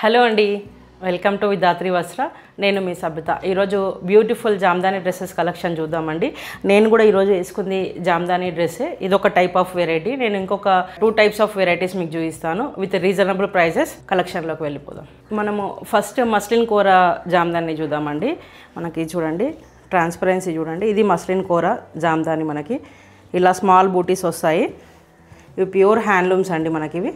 Hello అండి, welcome to Vidhatri వస్త్ర. నేను మీ సబిత. ఈరోజు బ్యూటిఫుల్ జామ్దాని డ్రెస్సెస్ కలెక్షన్ చూద్దామండి. నేను కూడా ఈరోజు వేసుకుంది జామ్దాని డ్రెస్సే. ఇదొక టైప్ ఆఫ్ వెరైటీ. నేను ఇంకొక 2 టైప్స్ ఆఫ్ వెరైటీస్ మీకు చూపిస్తాను విత్ రీజనబుల్ ప్రైజెస్. కలెక్షన్లోకి వెళ్ళిపోదాం. మనము ఫస్ట్ మస్లిన్ కోర జామ్దాని చూద్దామండి. మనకి చూడండి, ట్రాన్స్పరెన్సీ చూడండి. ఇది మస్లిన్ కోర జామ్దాని. మనకి ఇలా స్మాల్ బూటీస్ వస్తాయి. ఇవి ప్యూర్ హ్యాండ్లూమ్స్ అండి. మనకి ఇవి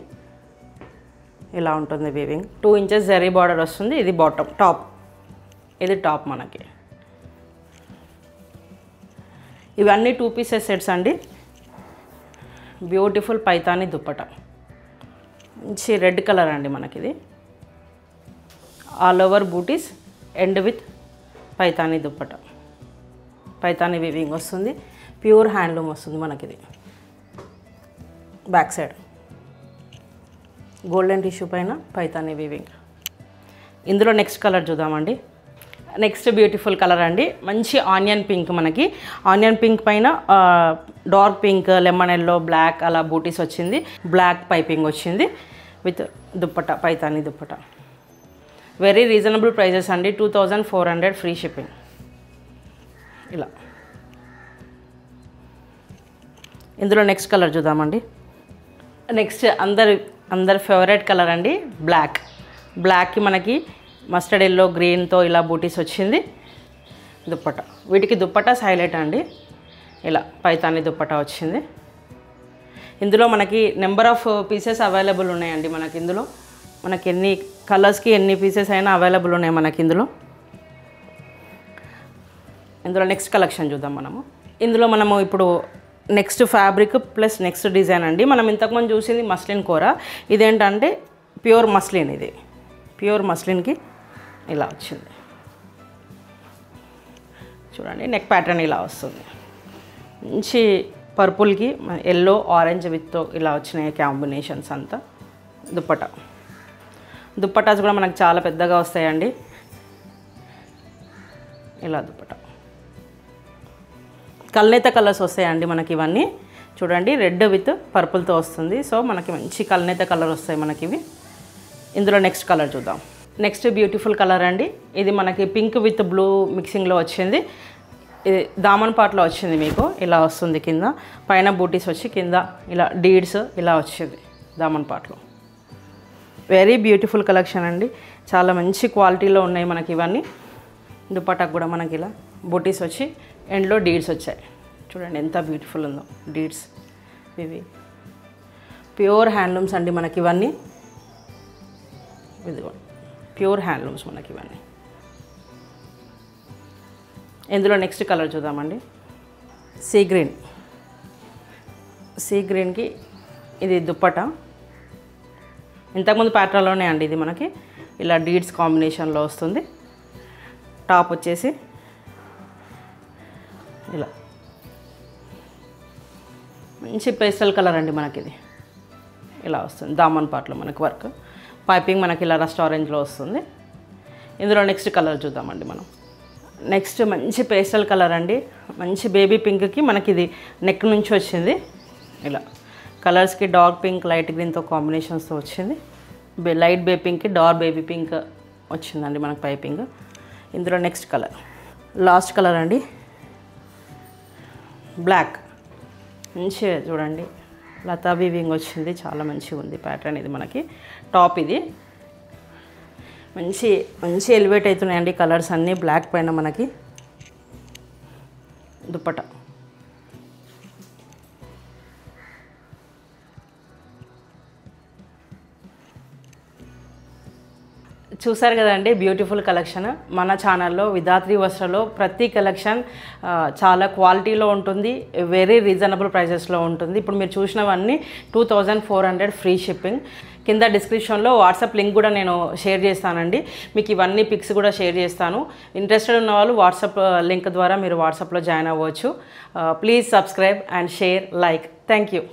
ఇలా ఉంటుంది వీవింగ్. 2 ఇంచెస్ జరీ బార్డర్ వస్తుంది. ఇది బాటమ్, టాప్. ఇది టాప్. మనకి ఇవన్నీ 2 పీసెస్ సెట్స్ అండి. బ్యూటిఫుల్ పైతాని దుప్పట, మంచి రెడ్ కలర్ అండి. మనకి ఇది all over butis and with Paithani dupatta. Paithani weaving వస్తుంది. ప్యూర్ హ్యాండ్లూమ్ వస్తుంది మనకిది. బ్యాక్ సైడ్ గోల్డెన్ టిష్యూ పైన పైతాని వీవింగ్. ఇందులో నెక్స్ట్ కలర్ చూద్దామండి. నెక్స్ట్ బ్యూటిఫుల్ కలర్ అండి. మంచి ఆనియన్ పింక్. మనకి ఆనియన్ పింక్ పైన dark pink, lemon yellow, black అలా బూటీస్ వచ్చింది. బ్లాక్ పైపింగ్ వచ్చింది with dupatta, Paithani dupatta. Very reasonable prices అండి. 2400 ఫ్రీ షిప్పింగ్. ఇలా ఇందులో నెక్స్ట్ కలర్ చూద్దామండి. నెక్స్ట్ అందరి ఫేవరెట్ కలర్ అండి, బ్లాక్. బ్లాక్కి మనకి మస్టర్డ్ ఎల్లో, గ్రీన్తో ఇలా బూటీస్ వచ్చింది. దుప్పట, వీటికి దుప్పటాస్ హైలైట్ అండి. ఇలా పైతాని దుప్పట వచ్చింది. ఇందులో మనకి నెంబర్ ఆఫ్ పీసెస్ అవైలబుల్ ఉన్నాయండి. మనకి ఇందులో మనకి ఎన్ని కలర్స్కి ఎన్ని పీసెస్ అయినా అవైలబుల్ ఉన్నాయి మనకి ఇందులో. నెక్స్ట్ కలెక్షన్ చూద్దాం మనము. ఇందులో మనము ఇప్పుడు next fabric plus next design అండి. మనం ఇంతకుముందు చూసింది మస్లిన్ కూర. ఇదేంటంటే ప్యూర్ మస్లిన్. ఇది ప్యూర్ మస్లిన్కి ఇలా వచ్చింది చూడండి. నెక్ ప్యాటర్న్ ఇలా వస్తుంది. మంచి పర్పుల్కి ఎల్లో, ఆరెంజ్ విత్ ఇలా వచ్చినాయి కాంబినేషన్స్ అంతా. దుప్పటాస్ కూడా మనకు చాలా పెద్దగా వస్తాయండి. ఇలా దుప్పట కల్నేత కలర్స్ వస్తాయండి మనకి. ఇవన్నీ చూడండి, రెడ్ విత్ పర్పుల్తో వస్తుంది. సో మనకి మంచి కల్నేత కలర్ వస్తాయి మనకి ఇవి. ఇందులో నెక్స్ట్ కలర్ చూద్దాం. నెక్స్ట్ బ్యూటిఫుల్ కలర్ అండి. ఇది మనకి పింక్ విత్ బ్లూ మిక్సింగ్లో వచ్చింది. ఇది దామన్ పార్ట్లో వచ్చింది. మీకు ఇలా వస్తుంది. కింద పైన బూటీస్ వచ్చి కింద ఇలా డీడ్స్ ఇలా వచ్చింది దామన్ పార్ట్లో. వెరీ బ్యూటిఫుల్ కలెక్షన్ అండి. చాలా మంచి క్వాలిటీలో ఉన్నాయి మనకి ఇవన్నీ. దుపట్టాకు కూడా మనకి ఇలా బూటీస్ వచ్చి ఎండ్లో డీడ్స్ వచ్చాయి. చూడండి ఎంత బ్యూటిఫుల్ ఉందో డీడ్స్. ఇవి ప్యూర్ హ్యాండ్లూమ్స్ అండి మనకి ఇవన్నీ. ఇదిగో ప్యూర్ హ్యాండ్లూమ్స్ మనకి ఇవన్నీ. ఇందులో నెక్స్ట్ కలర్ చూద్దామండి. సీ గ్రీన్కి ఇది దుప్పట. ఇంతకుముందు ప్యాటర్న్లోనే అండి ఇది మనకి. ఇలా డీడ్స్ కాంబినేషన్లో వస్తుంది. టాప్ వచ్చేసి ఇలా మంచి పేస్టల్ కలర్ అండి మనకి. ఇది ఇలా వస్తుంది. దామన్ పార్ట్లో మనకి వర్క్. పైపింగ్ మనకి ఇలా రస్ట్ ఆరెంజ్లో వస్తుంది. ఇందులో నెక్స్ట్ కలర్ చూద్దామండి మనం. నెక్స్ట్ మంచి పేస్టల్ కలర్ అండి. మంచి బేబీ పింక్కి మనకి ఇది నెక్ నుంచి వచ్చింది. ఇలా కలర్స్కి డార్క్ పింక్, లైట్ గ్రీన్తో కాంబినేషన్స్తో వచ్చింది. లైట్ బేబీ పింక్కి డార్క్ బేబీ పింక్ వచ్చిందండి మనకి పైపింగ్. ఇందులో నెక్స్ట్ కలర్, లాస్ట్ కలర్ అండి, బ్లాక్. మంచిగా చూడండి, లతా వీవింగ్ వచ్చింది. చాలా మంచిగా ఉంది ప్యాటర్న్. ఇది మనకి టాప్. ఇది మంచి ఎలివేట్ అవుతున్నాయండి కలర్స్ అన్నీ. బ్లాక్ పైన మనకి దుప్పట. చూసారు కదండి బ్యూటిఫుల్ కలెక్షన్. మన ఛానల్లో విధాత్రి వస్త్రలో ప్రతి కలెక్షన్ చాలా క్వాలిటీలో ఉంటుంది. వెరీ రీజనబుల్ ప్రైజెస్లో ఉంటుంది. ఇప్పుడు మీరు చూసినవన్నీ 2400 ఫ్రీ షిప్పింగ్. కింద డిస్క్రిప్షన్లో వాట్సాప్ లింక్ కూడా నేను షేర్ చేస్తానండి. మీకు ఇవన్నీ పిక్స్ కూడా షేర్ చేస్తాను. ఇంట్రెస్టెడ్ ఉన్న వాళ్ళు వాట్సాప్ లింక్ ద్వారా మీరు వాట్సాప్లో జాయిన్ అవ్వచ్చు. Please subscribe and share, like. Thank you.